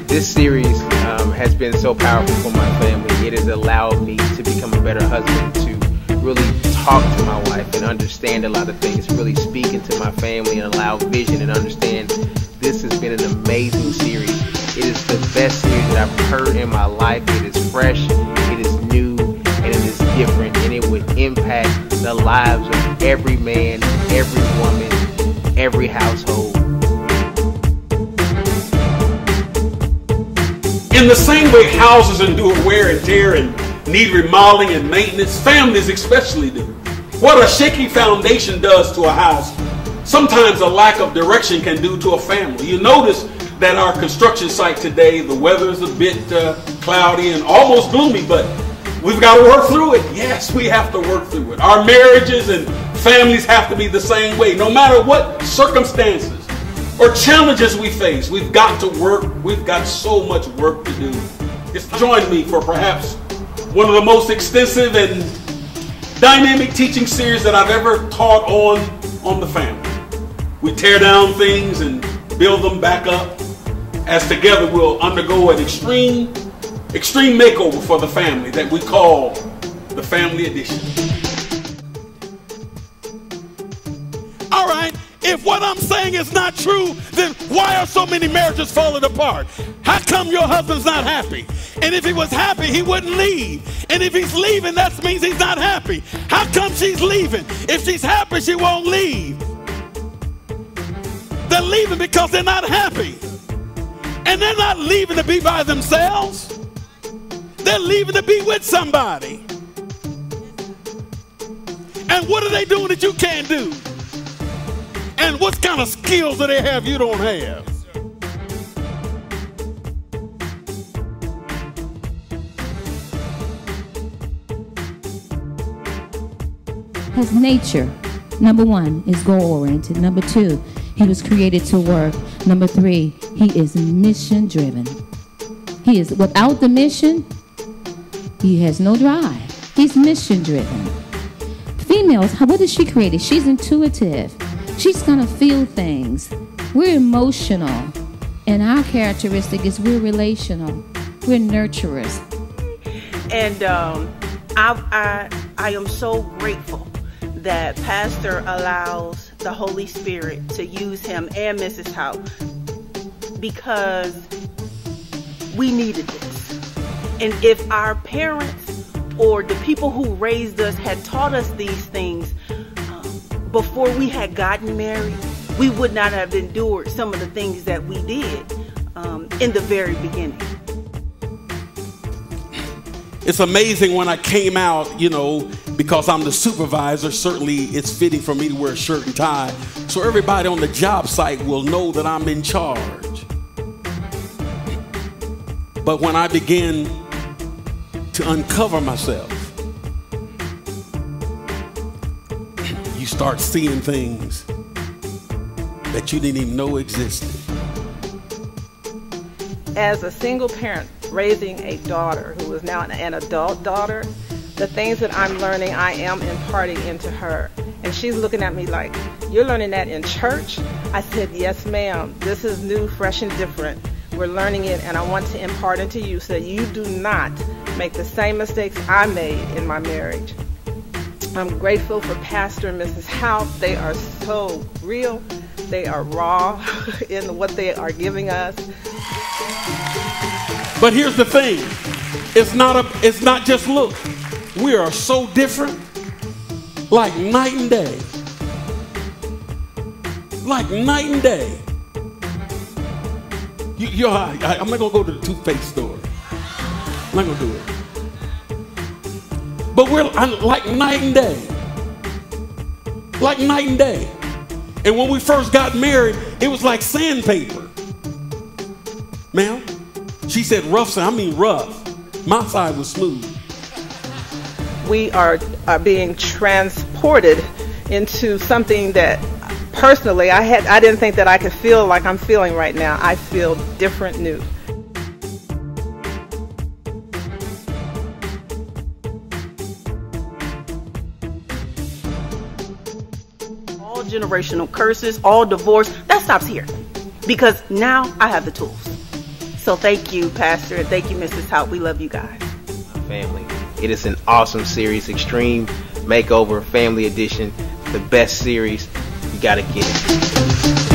This series has been so powerful for my family. It has allowed me to become a better husband, to really talk to my wife and understand a lot of things, really speak into my family and allow vision and understand. This has been an amazing series. It is the best series that I've heard in my life. It is fresh, it is new, and it is different, and it would impact the lives of every man, every woman, every household. In the same way houses endure wear and tear and need remodeling and maintenance, families especially do. What a shaky foundation does to a house, sometimes a lack of direction can do to a family. You notice that our construction site today, the weather is a bit cloudy and almost gloomy, but we've got to work through it. Yes, we have to work through it. Our marriages and families have to be the same way. No matter what circumstances or challenges we face, we've got to work. We've got so much work to do. Join me for perhaps one of the most extensive and dynamic teaching series that I've ever taught on the family. We tear down things and build them back up, as together we'll undergo an extreme makeover for the family that we call the Family Edition. All right. If what I'm saying is not true, then why are so many marriages falling apart? How come your husband's not happy? And if he was happy, he wouldn't leave. And if he's leaving, that means he's not happy. How come she's leaving? If she's happy, she won't leave. They're leaving because they're not happy. And they're not leaving to be by themselves. They're leaving to be with somebody. And what are they doing that you can't do? And what kind of skills do they have you don't have? His nature, number one, is goal-oriented. Number two, he was created to work. Number three, he is mission-driven. He is, without the mission, he has no drive. He's mission-driven. Females, what is she created? She's intuitive. She's gonna feel things. We're emotional, and our characteristic is we're relational. We're nurturers. And I am so grateful that Pastor allows the Holy Spirit to use him and Mrs. Howe, because we needed this. And if our parents or the people who raised us had taught us these things before we had gotten married, we would not have endured some of the things that we did in the very beginning. It's amazing when I came out, you know, because I'm the supervisor, certainly it's fitting for me to wear a shirt and tie, so everybody on the job site will know that I'm in charge. But when I began to uncover myself, you start seeing things that you didn't even know existed. As a single parent raising a daughter who is now an adult daughter, the things that I'm learning, I am imparting into her. And she's looking at me like, "You're learning that in church?" I said, "Yes, ma'am. This is new, fresh, and different. We're learning it, and I want to impart it to you so that you do not make the same mistakes I made in my marriage." I'm grateful for Pastor and Mrs. Howe. They are so real. They are raw in what they are giving us. But here's the thing. It's not just look. We are so different, like night and day. Like night and day. I'm not going to go to the toothpaste store. I'm not going to do it. But we're like night and day. Like night and day. And when we first got married, it was like sandpaper. Ma'am? She said rough side. I mean rough. My side was smooth. We are being transported into something that personally, I didn't think that I could feel like I'm feeling right now. I feel different, new. All generational curses, all divorce, that stops here. Because now I have the tools. So thank you, Pastor, and thank you, Mrs. Hout. We love you guys. Family. It is an awesome series, Extreme Makeover Family Edition. The best series. You gotta get it.